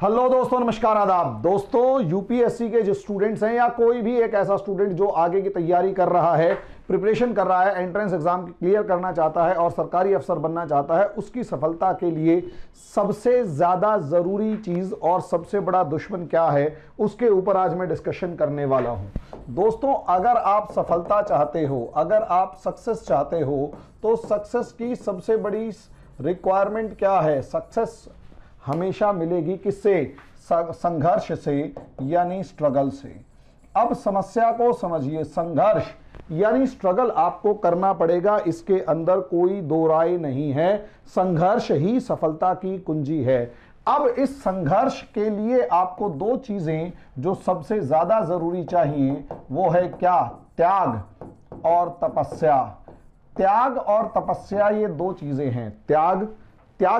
Hello दोस्तों, नमस्कार, आदाब। दोस्तों, यूपीएससी के जो स्टूडेंट्स हैं या कोई भी एक ऐसा स्टूडेंट जो आगे की तैयारी कर रहा है, प्रिपरेशन कर रहा है, एंट्रेंस एग्जाम क्लियर करना चाहता है और सरकारी अफसर बनना चाहता है, उसकी सफलता के लिए सबसे ज्यादा जरूरी चीज और सबसे बड़ा दुश्मन क्या है, उसके ऊपर आज मैं डिस्कशन करने वाला हूं। दोस्तों, अगर आप सफलता चाहते हो, अगर आप सक्सेस चाहते हो, तो सक्सेस की सबसे बड़ी रिक्वायरमेंट क्या है? सक्सेस हमेशा मिलेगी किससे? संघर्ष से, यानी स्ट्रगल से। अब समस्या को समझिए, संघर्ष यानी स्ट्रगल आपको करना पड़ेगा, इसके अंदर कोई दो राय नहीं है। संघर्ष ही सफलता की कुंजी है। अब इस संघर्ष के लिए आपको दो चीजें जो सबसे ज्यादा जरूरी चाहिए, वो है क्या? त्याग और तपस्या। त्याग और तपस्या, ये दो चीजें हैं। त्याग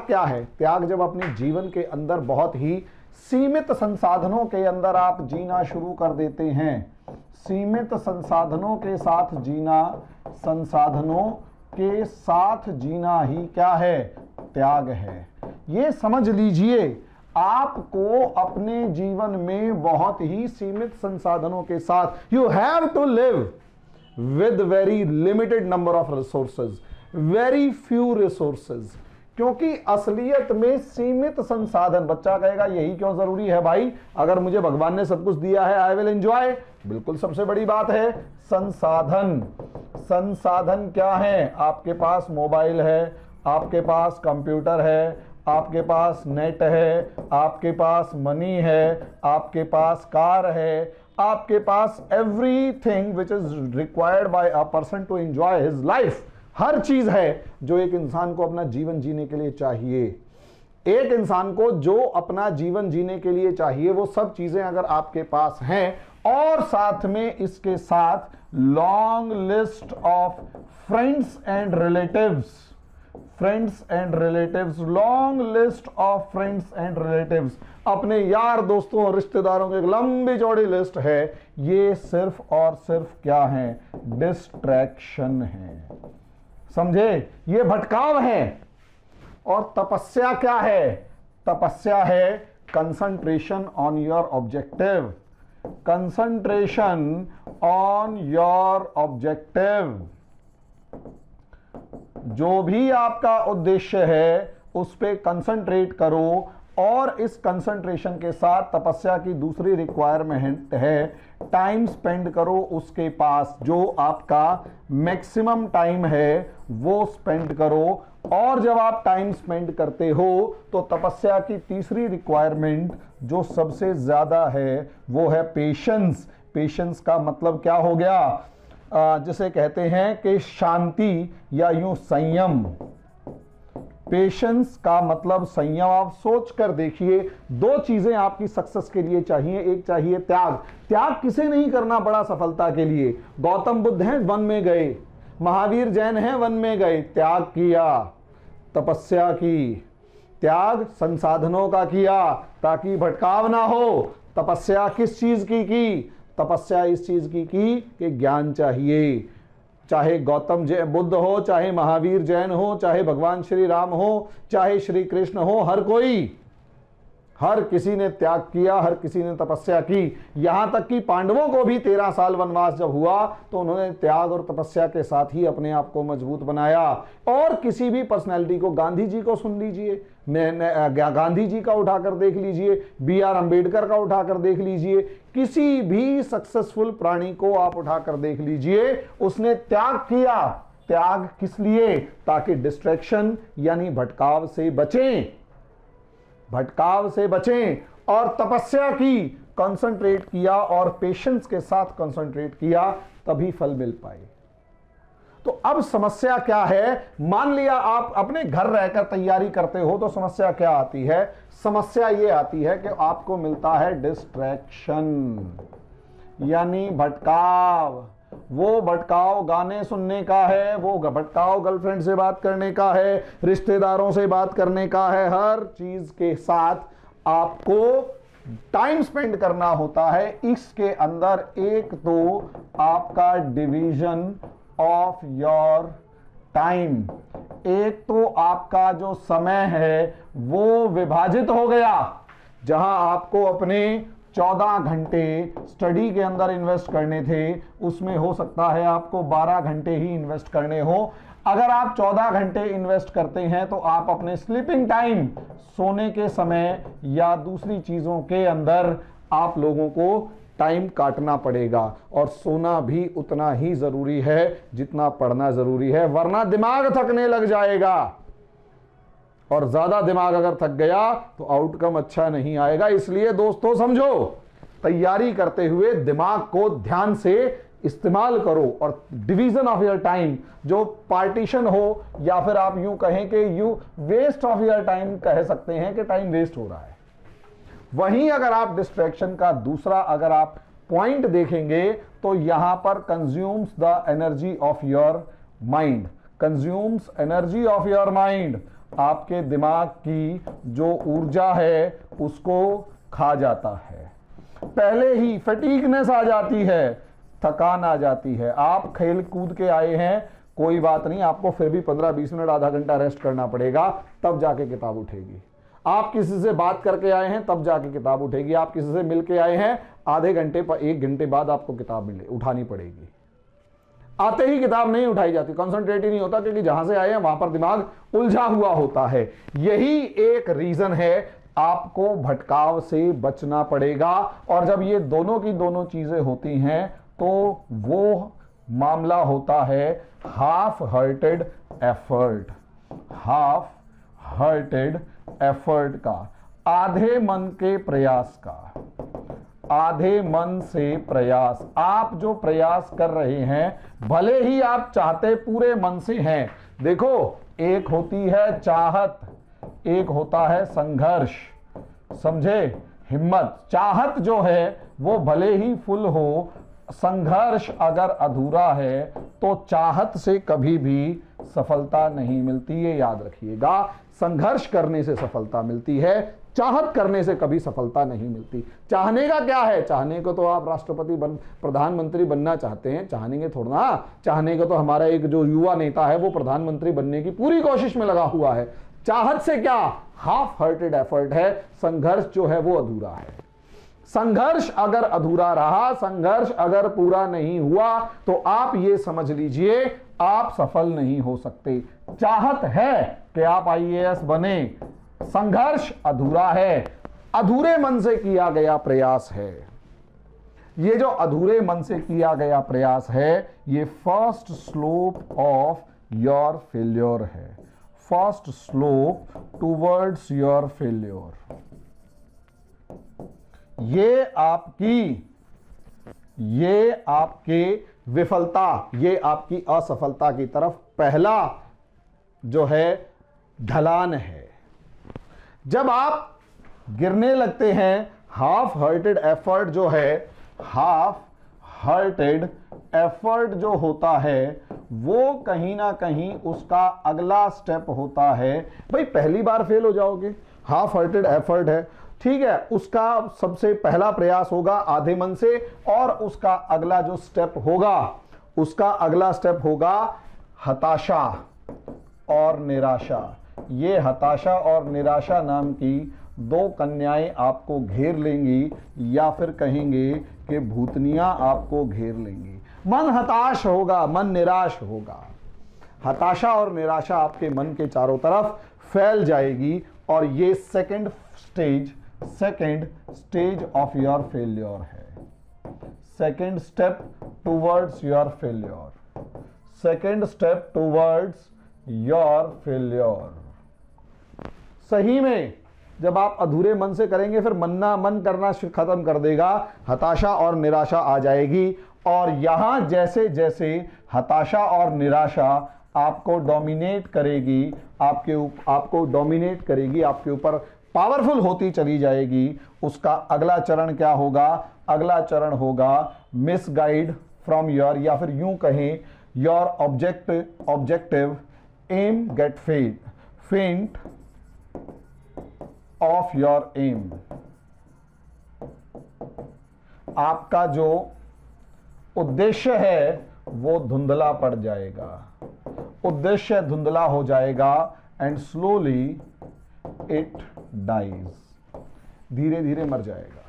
क्या है? त्याग जब अपने जीवन के अंदर बहुत ही सीमित संसाधनों के अंदर आप जीना शुरू कर देते हैं। सीमित संसाधनों के साथ जीना, संसाधनों के साथ जीना ही क्या है? त्याग है। ये समझ लीजिए, आपको अपने जीवन में बहुत ही सीमित संसाधनों के साथ, you have to live with very limited number of resources, very few resources. क्योंकि असलियत में सीमित संसाधन, बच्चा कहेगा यही क्यों जरूरी है भाई? अगर मुझे भगवान ने सब कुछ दिया है, आई विल एंजॉय। बिल्कुल, सबसे बड़ी बात है संसाधन। संसाधन क्या है? आपके पास मोबाइल है, आपके पास कंप्यूटर है, आपके पास नेट है, आपके पास मनी है, आपके पास कार है, आपके पास everything which is required by a person to enjoy his life. हर चीज है जो एक इंसान को अपना जीवन जीने के लिए चाहिए। एक इंसान को जो अपना जीवन जीने के लिए चाहिए, वो सब चीजें अगर आपके पास हैं, और साथ में इसके साथ long list of friends and relatives, friends and relatives, long list of friends and relatives, अपने यार दोस्तों और रिश्तेदारों की एक लंबी चौड़ी लिस्ट है। ये सिर्फ और सिर्फ क्या है? डिस्ट्रैक्शन है। समझे? ये भटकाव है। और तपस्या क्या है? तपस्या है concentration on your objective. Concentration on your objective. जो भी आपका उद्देश्य है उस पे कंसंट्रेट करो, और इस कंसंट्रेशन के साथ तपस्या की दूसरी रिक्वायरमेंट है, टाइम स्पेंड करो उसके पास। जो आपका मैक्सिमम टाइम है वो स्पेंड करो। और जब आप टाइम स्पेंड करते हो तो तपस्या की तीसरी रिक्वायरमेंट जो सबसे ज्यादा है वो है पेशेंस। पेशेंस का मतलब क्या हो गया? जिसे कहते हैं कि शांति, या यूं संयम। पेशेंस का मतलब संयम। आप सोच कर देखिए, दो चीजें आपकी सक्सेस के लिए चाहिए। एक चाहिए त्याग। त्याग किसे नहीं करना पड़ा सफलता के लिए? गौतम बुद्ध हैं, वन में गए। महावीर जैन हैं, वन में गए, त्याग किया, तपस्या की। त्याग संसाधनों का किया ताकि भटकाव ना हो। तपस्या किस चीज की? तपस्या इस चीज की कि ज्ञान चाहिए। चाहे गौतम बुद्ध हो, चाहे महावीर जैन हो, चाहे भगवान श्री राम हो, चाहे श्री कृष्ण हो, हर किसी ने त्याग किया, हर किसी ने तपस्या की। यहां तक कि पांडवों को भी 13 साल वनवास जब हुआ तो उन्होंने त्याग और तपस्या के साथ ही अपने आप को मजबूत बनाया। और किसी भी पर्सनैलिटी को, गांधी जी को सुन लीजिए, गांधी जी का उठाकर देख लीजिए, BR अंबेडकर का उठाकर देख लीजिए, किसी भी सक्सेसफुल प्राणी को आप उठाकर देख लीजिए, उसने त्याग किया। त्याग किस लिए? ताकि डिस्ट्रैक्शन यानी भटकाव से बचें, भटकाव से बचें। और तपस्या की, कंसंट्रेट किया और पेशेंस के साथ कंसंट्रेट किया, तभी फल मिल पाए। तो अब समस्या क्या है? मान लिया आप अपने घर रहकर तैयारी करते हो तो समस्या क्या आती है? समस्या ये आती है कि आपको मिलता है डिस्ट्रैक्शन, यानी भटकाव। वो भटकाव गाने सुनने का है, वो भटकाव गर्लफ्रेंड से बात करने का है, रिश्तेदारों से बात करने का है। हर चीज के साथ आपको टाइम स्पेंड करना होता है। इसके अंदर एक तो आपका डिवीजन ऑफ योर टाइम, एक तो आपका जो समय है वो विभाजित हो गया। जहां आपको अपने 14 घंटे स्टडी के अंदर इन्वेस्ट करने थे, उसमें हो सकता है आपको 12 घंटे ही इन्वेस्ट करने हो। अगर आप 14 घंटे इन्वेस्ट करते हैं तो आप अपने स्लीपिंग टाइम, सोने के समय या दूसरी चीजों के अंदर आप लोगों को टाइम काटना पड़ेगा, और सोना भी उतना ही जरूरी है जितना पढ़ना जरूरी है, वरना दिमाग थकने लग जाएगा, और ज्यादा दिमाग अगर थक गया तो आउटकम अच्छा नहीं आएगा। इसलिए दोस्तों समझो, तैयारी करते हुए दिमाग को ध्यान से इस्तेमाल करो, और डिवीजन ऑफ योर टाइम, जो पार्टीशन हो, या फिर आप यूं कहें कि you waste of your time कह सकते हैं कि टाइम वेस्ट हो रहा है। वहीं अगर आप डिस्ट्रैक्शन का दूसरा अगर आप पॉइंट देखेंगे तो यहां पर consumes the energy of your mind, consumes energy of your mind, आपके दिमाग की जो ऊर्जा है उसको खा जाता है। पहले ही फटीगनेस आ जाती है, थकान आ जाती है। आप खेल कूद के आए हैं, कोई बात नहीं, आपको फिर भी 15-20 मिनट आधा घंटा रेस्ट करना पड़ेगा, तब जाके किताब उठेगी। आप किसी से बात करके आए हैं तब जाके किताब उठेगी। आप किसी से मिल के आए हैं, आधे घंटे पर 1 घंटे बाद आपको किताब उठानी पड़ेगी। आते ही किताब नहीं उठाई जाती, कंसंट्रेट ही नहीं होता, क्योंकि जहां से आए हैं वहां पर दिमाग उलझा हुआ होता है। यही एक रीजन है, आपको भटकाव से बचना पड़ेगा। और जब ये दोनों की दोनों चीजें होती हैं तो वो मामला होता है half hearted effort, half hearted effort का, आधे मन के प्रयास का, आधे मन से प्रयास। आप जो प्रयास कर रहे हैं, भले ही आप चाहते पूरे मन से हैं। देखो, एक होती है चाहत, एक होता है संघर्ष, समझे, हिम्मत। चाहत जो है वो भले ही फुल हो, संघर्ष अगर अधूरा है तो चाहत से कभी भी सफलता नहीं मिलती, ये याद रखिएगा। संघर्ष करने से सफलता मिलती है, चाहत करने से कभी सफलता नहीं मिलती। चाहने का क्या है, चाहने को तो आप राष्ट्रपति प्रधानमंत्री बनना चाहते हैं, चाहेंगे थोड़ा ना। चाहने को तो हमारा एक जो युवा नेता है वो प्रधानमंत्री बनने की पूरी कोशिश में लगा हुआ है। चाहत से क्या, हाफ हार्टेड एफर्ट है, संघर्ष जो है वो अधूरा है। संघर्ष अगर अधूरा रहा, संघर्ष अगर पूरा नहीं हुआ, तो आप ये समझ लीजिए आप सफल नहीं हो सकते। चाहत है कि आप आईएएस बने, संघर्ष अधूरा है, अधूरे मन से किया गया प्रयास है। ये जो अधूरे मन से किया गया प्रयास है, ये first slope of your failure है, first slope towards your failure. ये आपके विफलता, ये आपकी असफलता की तरफ पहला जो है ढलान है। जब आप गिरने लगते हैं, हाफ हार्टेड एफर्ट जो है, हाफ हार्टेड एफर्ट जो होता है वो कहीं ना कहीं उसका अगला स्टेप होता है। भाई पहली बार फेल हो जाओगे, हाफ हार्टेड एफर्ट है, ठीक है, उसका सबसे पहला प्रयास होगा आधे मन से, और उसका अगला जो स्टेप होगा, उसका अगला स्टेप होगा हताशा और निराशा। ये हताशा और निराशा नाम की दो कन्याएं आपको घेर लेंगी, या फिर कहेंगे कि भूतनियां आपको घेर लेंगी। मन हताश होगा, मन निराश होगा, हताशा और निराशा आपके मन के चारों तरफ फैल जाएगी, और ये second stage of your failure है, second step towards your failure, second step towards your failure. सही में जब आप अधूरे मन से करेंगे, फिर मन करना खत्म कर देगा, हताशा और निराशा आ जाएगी। और यहां जैसे जैसे हताशा और निराशा आपको डोमिनेट करेगी, आपको डोमिनेट करेगी, आपके ऊपर पावरफुल होती चली जाएगी, उसका अगला चरण क्या होगा, अगला चरण होगा मिसगाइड फ्रॉम योर, या फिर यूं कहें योर ऑब्जेक्टिव एम गेट फेंट ऑफ योर एम। आपका जो उद्देश्य है वो धुंधला पड़ जाएगा, उद्देश्य धुंधला हो जाएगा, एंड स्लोली इट डाइज। धीरे धीरे मर जाएगा।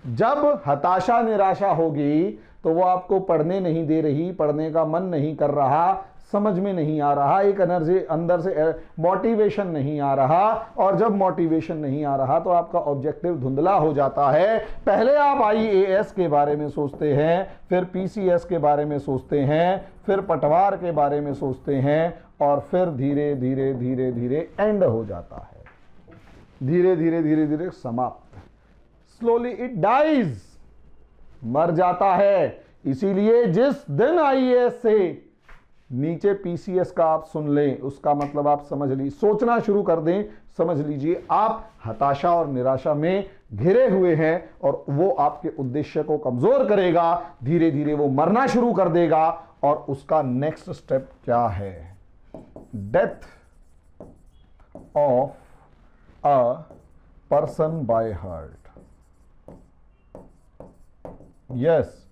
जब हताशा निराशा होगी तो वो आपको पढ़ने नहीं दे रही, पढ़ने का मन नहीं कर रहा, समझ में नहीं आ रहा, एक एनर्जी अंदर से मोटिवेशन नहीं आ रहा, और जब मोटिवेशन नहीं आ रहा तो आपका ऑब्जेक्टिव धुंधला हो जाता है। पहले आप आईएएस के बारे में सोचते हैं, फिर पीसीएस के बारे में सोचते हैं, फिर पटवार के बारे में सोचते हैं, और फिर धीरे धीरे धीरे धीरे एंड हो जाता है, धीरे धीरे धीरे धीरे समाप्त, स्लोली इट डाइज, मर जाता है। इसीलिए जिस दिन आईएएस से नीचे पीसीएस का आप सुन लें, उसका मतलब आप समझ लीजिए, सोचना शुरू कर दें, समझ लीजिए आप हताशा और निराशा में घिरे हुए हैं, और वो आपके उद्देश्य को कमजोर करेगा। धीरे धीरे वो मरना शुरू कर देगा, और उसका नेक्स्ट स्टेप क्या है? Death of a person by heart. Yes,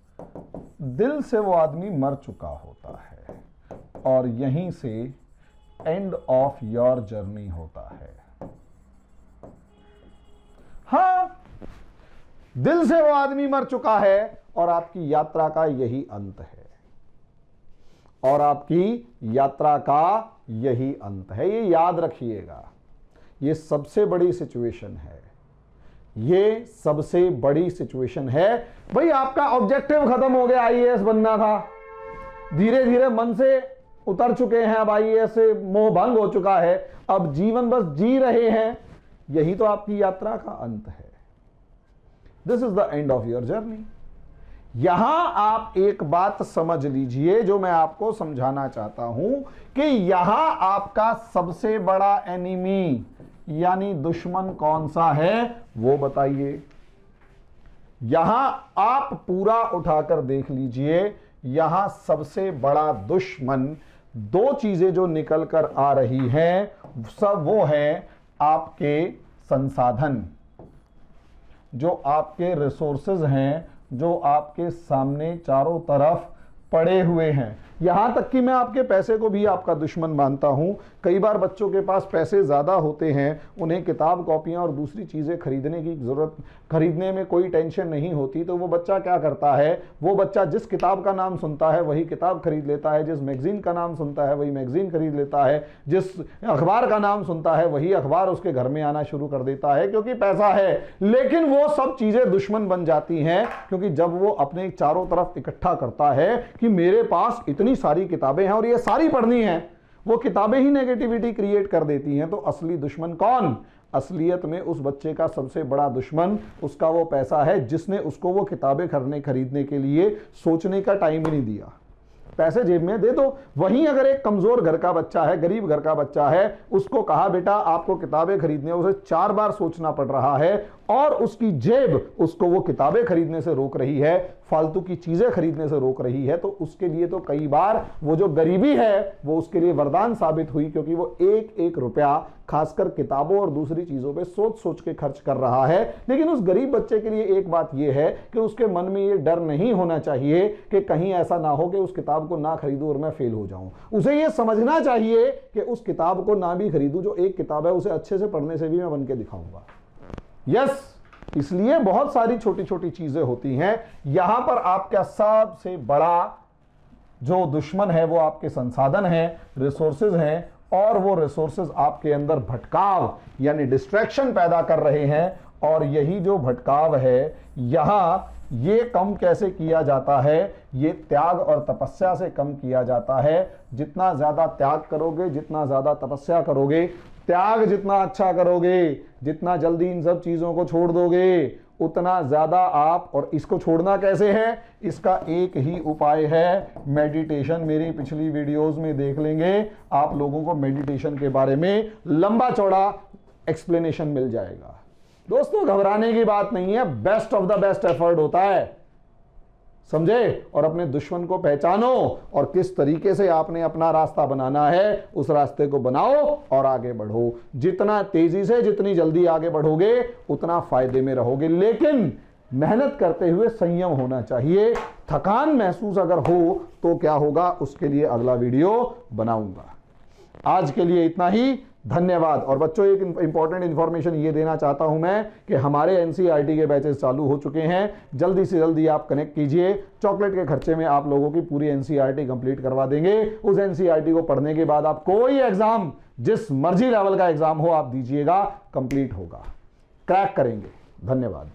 दिल से वो आदमी मर चुका होता है, और यहीं से एंड ऑफ योर जर्नी होता है। हां, दिल से वो आदमी मर चुका है, और आपकी यात्रा का यही अंत है, और आपकी यात्रा का यही अंत है। ये याद रखिएगा, ये सबसे बड़ी सिचुएशन है, ये सबसे बड़ी सिचुएशन है। भाई आपका ऑब्जेक्टिव खत्म हो गया, आईएएस बनना था, धीरे धीरे मन से उतर चुके हैं, अब आईएएस से मोह भंग हो चुका है, अब जीवन बस जी रहे हैं, यही तो आपकी यात्रा का अंत है। This is the end of your journey. यहां आप एक बात समझ लीजिए जो मैं आपको समझाना चाहता हूं, कि यहां आपका सबसे बड़ा एनिमी यानी दुश्मन कौन सा है वो बताइए। यहां आप पूरा उठाकर देख लीजिए, यहां सबसे बड़ा दुश्मन, दो चीजें जो निकल कर आ रही हैं, सब वो है आपके संसाधन, जो आपके रिसोर्सेज हैं, जो आपके सामने चारों तरफ पड़े हुए हैं। यहां तक कि मैं आपके पैसे को भी आपका दुश्मन मानता हूं। कई बार बच्चों के पास पैसे ज्यादा होते हैं, उन्हें किताब कॉपियां और दूसरी चीजें खरीदने की जरूरत, खरीदने में कोई टेंशन नहीं होती, तो वो बच्चा क्या करता है, वो बच्चा जिस किताब का नाम सुनता है वही किताब खरीद लेता है, जिस मैगजीन का नाम सुनता है वही मैगजीन खरीद लेता है, जिस अखबार का नाम सुनता है वही अखबार उसके घर में आना शुरू कर देता है, क्योंकि पैसा है। लेकिन वो सब चीजें दुश्मन बन जाती हैं, क्योंकि जब वो अपने चारों तरफ इकट्ठा करता है कि मेरे पास इतनी सारी किताबें हैं और ये सारी पढ़नी है, वो किताबें ही नेगेटिविटी क्रिएट कर देती हैं। तो असली दुश्मन कौन? असलियत में उस बच्चे का सबसे बड़ा दुश्मन उसका वो पैसा है, जिसने उसको वो किताबें खरीदने के लिए सोचने का टाइम ही नहीं दिया। पैसे जेब में दे दो। वहीं अगर एक कमजोर घर का बच्चा है, गरीब घर का बच्चा है, उसको कहा बेटा आपको किताबें खरीदने, उसे 4 बार सोचना पड़ रहा है, और उसकी जेब उसको वो किताबें खरीदने से रोक रही है, फालतू की चीजें खरीदने से रोक रही है, तो उसके लिए तो कई बार वो जो गरीबी है वो उसके लिए वरदान साबित हुई, क्योंकि वो एक एक रुपया खासकर किताबों और दूसरी चीजों पे सोच सोच के खर्च कर रहा है। लेकिन उस गरीब बच्चे के लिए एक बात यह है कि उसके मन में ये डर नहीं होना चाहिए कि कहीं ऐसा ना हो कि उस किताब को ना खरीदूं और मैं फेल हो जाऊं। उसे ये समझना चाहिए कि उस किताब को ना भी खरीदूं, जो एक किताब है उसे अच्छे से पढ़ने से भी मैं बन के दिखाऊंगा। यस, इसलिए बहुत सारी छोटी छोटी चीजें होती हैं। यहां पर आपका सबसे बड़ा जो दुश्मन है वो आपके संसाधन है, रिसोर्सेज हैं, और वो रिसोर्सेज आपके अंदर भटकाव यानी डिस्ट्रैक्शन पैदा कर रहे हैं। और यही जो भटकाव है, यहां ये कम कैसे किया जाता है? ये त्याग और तपस्या से कम किया जाता है। जितना ज्यादा त्याग करोगे, जितना ज्यादा तपस्या करोगे, त्याग जितना अच्छा करोगे, जितना जल्दी इन सब चीजों को छोड़ दोगे, उतना ज्यादा आप, और इसको छोड़ना कैसे है? इसका एक ही उपाय है, मेडिटेशन। मेरी पिछली वीडियोस में देख लेंगे, आप लोगों को मेडिटेशन के बारे में लंबा चौड़ा एक्सप्लेनेशन मिल जाएगा। दोस्तों घबराने की बात नहीं है, best of the best effort होता है, समझे? और अपने दुश्मन को पहचानो और किस तरीके से आपने अपना रास्ता बनाना है, उस रास्ते को बनाओ और आगे बढ़ो। जितना तेजी से, जितनी जल्दी आगे बढ़ोगे, उतना फायदे में रहोगे। लेकिन मेहनत करते हुए संयम होना चाहिए। थकान महसूस अगर हो तो क्या होगा, उसके लिए अगला वीडियो बनाऊंगा। आज के लिए इतना ही। धन्यवाद। और बच्चों एक इंपॉर्टेंट इंफॉर्मेशन ये देना चाहता हूं मैं कि हमारे एनसीईआरटी के बैचेस चालू हो चुके हैं, जल्दी से जल्दी आप कनेक्ट कीजिए। चॉकलेट के खर्चे में आप लोगों की पूरी एनसीईआरटी कंप्लीट करवा देंगे। उस एनसीईआरटी को पढ़ने के बाद आप कोई एग्जाम, जिस मर्जी लेवल का एग्जाम हो आप दीजिएगा, कंप्लीट होगा, क्रैक करेंगे। धन्यवाद।